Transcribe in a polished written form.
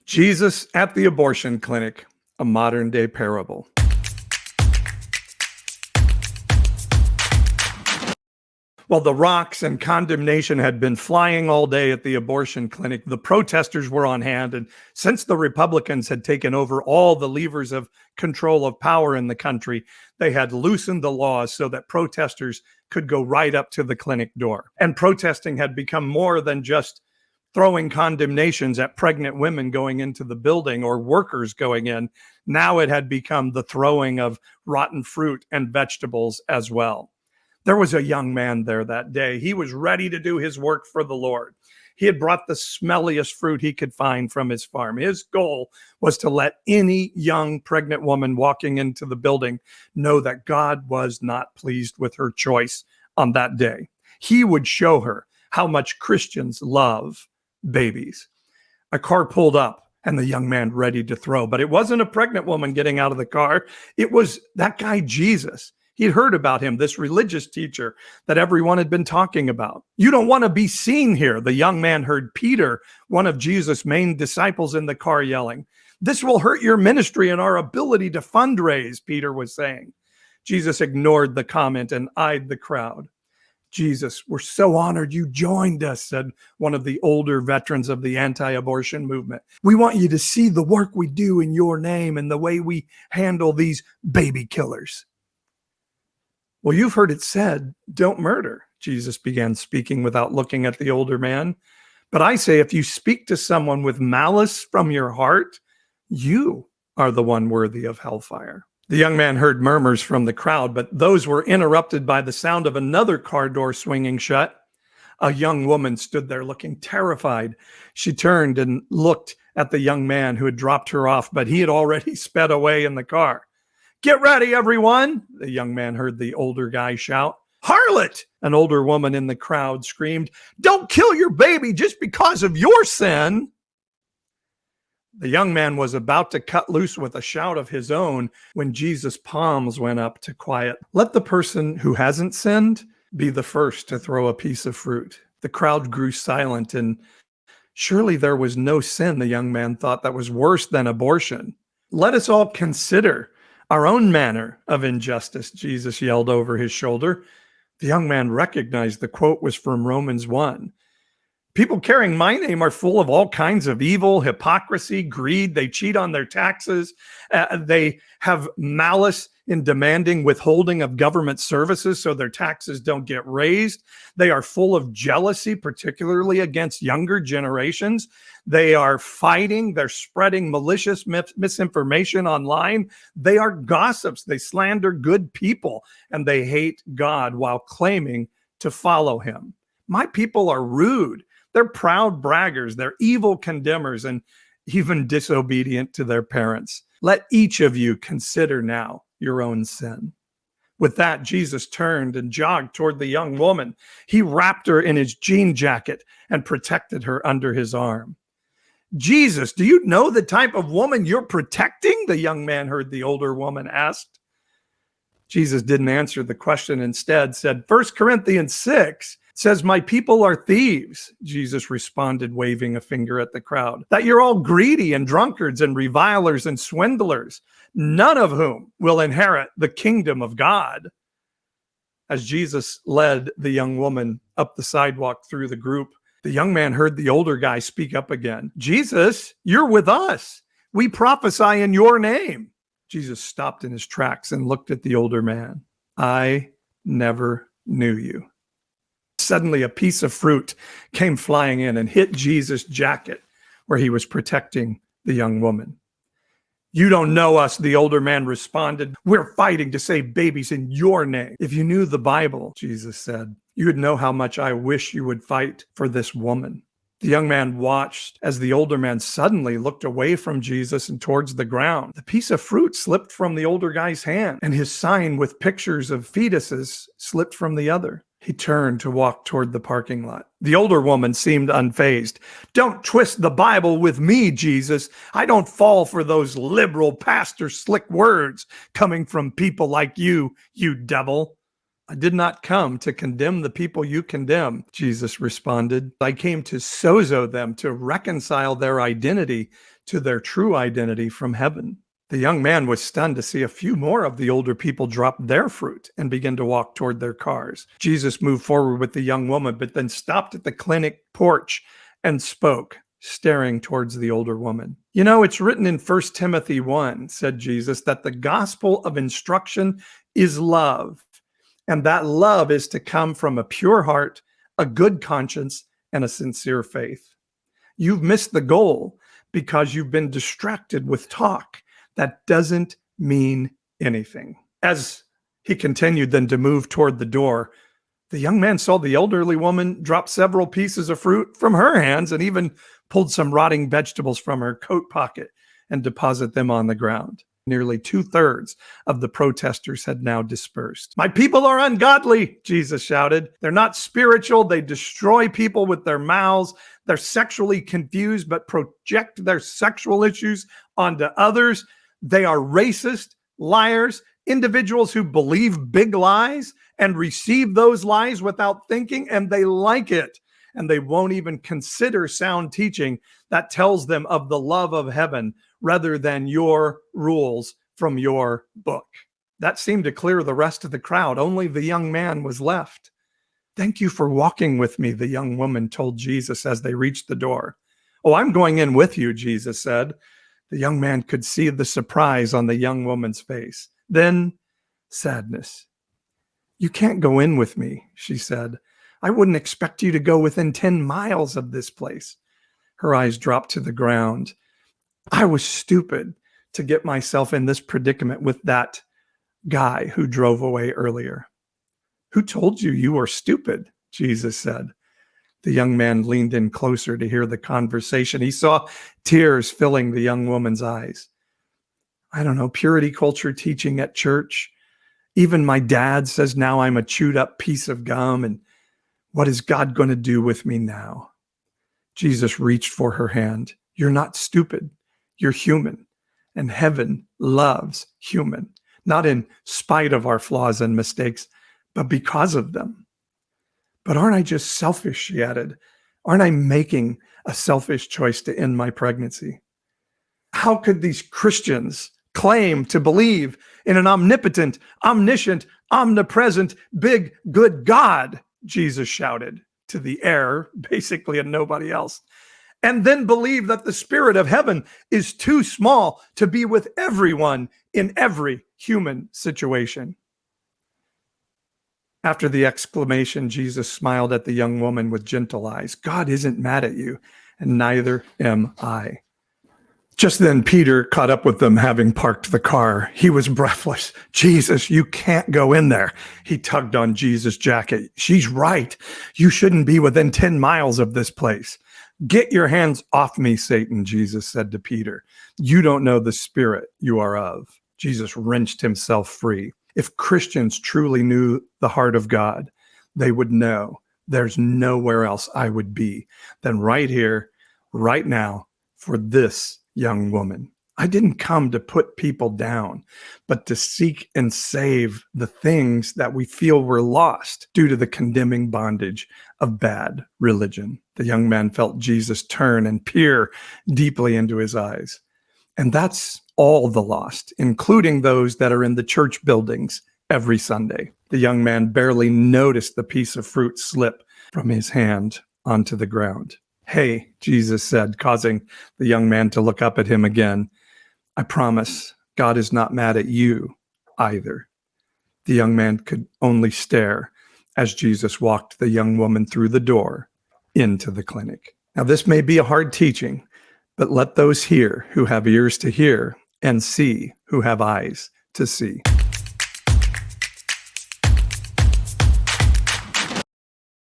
Jesus at the abortion clinic, a modern day parable. While the rocks and condemnation had been flying all day at the abortion clinic, the protesters were on hand. And since the Republicans had taken over all the levers of control of power in the country, they had loosened the laws so that protesters could go right up to the clinic door. And protesting had become more than just throwing condemnations at pregnant women going into the building or workers going in. Now it had become the throwing of rotten fruit and vegetables as well. There was a young man there that day. He was ready to do his work for the Lord. He had brought the smelliest fruit he could find from his farm. His goal was to let any young pregnant woman walking into the building know that God was not pleased with her choice on that day. He would show her how much Christians love babies. A car pulled up and the young man ready to throw, but it wasn't a pregnant woman getting out of the car. It was that guy, Jesus. He'd heard about him, this religious teacher that everyone had been talking about. You don't want to be seen here, the young man heard Peter, one of Jesus' main disciples, in the car yelling. This will hurt your ministry and our ability to fundraise, Peter was saying. Jesus ignored the comment and eyed the crowd. Jesus, we're so honored you joined us, said one of the older veterans of the anti-abortion movement. We want you to see the work we do in your name and the way we handle these baby killers. Well, you've heard it said, don't murder, Jesus began speaking without looking at the older man. But I say, if you speak to someone with malice from your heart, you are the one worthy of hellfire. The young man heard murmurs from the crowd, but those were interrupted by the sound of another car door swinging shut. A young woman stood there looking terrified. She turned and looked at the young man who had dropped her off, but he had already sped away in the car. Get ready, everyone, the young man heard the older guy shout. Harlot, an older woman in the crowd screamed. Don't kill your baby just because of your sin. The young man was about to cut loose with a shout of his own when Jesus' palms went up to quiet. Let the person who hasn't sinned be the first to throw a piece of fruit. The crowd grew silent, and surely there was no sin, the young man thought, that was worse than abortion. Let us all consider our own manner of injustice, Jesus yelled over his shoulder. The young man recognized the quote was from Romans 1. People carrying my name are full of all kinds of evil, hypocrisy, greed. They cheat on their taxes. They have malice in demanding withholding of government services so their taxes don't get raised. They are full of jealousy, particularly against younger generations. They are fighting. They're spreading malicious misinformation online. They are gossips. They slander good people, and they hate God while claiming to follow him. My people are rude. They're proud braggers. They're evil condemners and even disobedient to their parents. Let each of you consider now your own sin. With that, Jesus turned and jogged toward the young woman. He wrapped her in his jean jacket and protected her under his arm. Jesus, do you know the type of woman you're protecting? The young man heard the older woman ask. Jesus didn't answer the question. Instead said, 1 Corinthians 6 says, my people are thieves. Jesus responded, waving a finger at the crowd, that you're all greedy and drunkards and revilers and swindlers, none of whom will inherit the kingdom of God. As Jesus led the young woman up the sidewalk through the group, the young man heard the older guy speak up again. Jesus, you're with us. We prophesy in your name. Jesus stopped in his tracks and looked at the older man. I never knew you. Suddenly, a piece of fruit came flying in and hit Jesus' jacket where he was protecting the young woman. You don't know us, the older man responded. We're fighting to save babies in your name. If you knew the Bible, Jesus said, you would know how much I wish you would fight for this woman. The young man watched as the older man suddenly looked away from Jesus and towards the ground. The piece of fruit slipped from the older guy's hand, and his sign with pictures of fetuses slipped from the other. He turned to walk toward the parking lot. The older woman seemed unfazed. Don't twist the Bible with me, Jesus. I don't fall for those liberal pastor slick words coming from people like you devil. I did not come to condemn the people you condemn, Jesus responded. I came to sozo them, to reconcile their identity to their true identity from heaven. The young man was stunned to see a few more of the older people drop their fruit and begin to walk toward their cars. Jesus moved forward with the young woman, but then stopped at the clinic porch and spoke, staring towards the older woman. You know, it's written in 1 Timothy 1, said Jesus, that the gospel of instruction is love, and that love is to come from a pure heart, a good conscience, and a sincere faith. You've missed the goal because you've been distracted with talk that doesn't mean anything. As he continued then to move toward the door, the young man saw the elderly woman drop several pieces of fruit from her hands and even pulled some rotting vegetables from her coat pocket and deposit them on the ground. Nearly 2/3 of the protesters had now dispersed. "My people are ungodly," Jesus shouted. "They're not spiritual. They destroy people with their mouths. They're sexually confused, but project their sexual issues onto others. They are racist, liars, individuals who believe big lies and receive those lies without thinking, and they like it. And they won't even consider sound teaching that tells them of the love of heaven rather than your rules from your book." That seemed to clear the rest of the crowd. Only the young man was left. "Thank you for walking with me," the young woman told Jesus as they reached the door. "Oh, I'm going in with you," Jesus said. The young man could see the surprise on the young woman's face. Then sadness. "You can't go in with me," she said. "I wouldn't expect you to go within 10 miles of this place." Her eyes dropped to the ground. "I was stupid to get myself in this predicament with that guy who drove away earlier." "Who told you you were stupid?" Jesus said. The young man leaned in closer to hear the conversation. He saw tears filling the young woman's eyes. "I don't know, purity culture teaching at church. Even my dad says now I'm a chewed up piece of gum. And what is God going to do with me now?" Jesus reached for her hand. "You're not stupid. You're human. And heaven loves human, not in spite of our flaws and mistakes, but because of them." "But aren't I just selfish?" she added. "Aren't I making a selfish choice to end my pregnancy? How could these Christians claim to believe in an omnipotent, omniscient, omnipresent, big, good God?" Jesus shouted to the air, basically, and nobody else. "And then believe that the spirit of heaven is too small to be with everyone in every human situation." After the exclamation, Jesus smiled at the young woman with gentle eyes. "God isn't mad at you, and neither am I." Just then, Peter caught up with them, having parked the car. He was breathless. "Jesus, you can't go in there." He tugged on Jesus' jacket. "She's right. You shouldn't be within 10 miles of this place." "Get your hands off me, Satan," Jesus said to Peter. "You don't know the spirit you are of." Jesus wrenched himself free. If Christians truly knew the heart of God, they would know there's nowhere else I would be than right here, right now, for this young woman. I didn't come to put people down, but to seek and save the things that we feel were lost due to the condemning bondage of bad religion. The young man felt Jesus turn and peer deeply into his eyes. And that's all the lost, including those that are in the church buildings every Sunday. The young man barely noticed the piece of fruit slip from his hand onto the ground. "Hey," Jesus said, causing the young man to look up at him again. "I promise God is not mad at you either." The young man could only stare as Jesus walked the young woman through the door into the clinic. Now, this may be a hard teaching, but let those hear who have ears to hear and see who have eyes to see.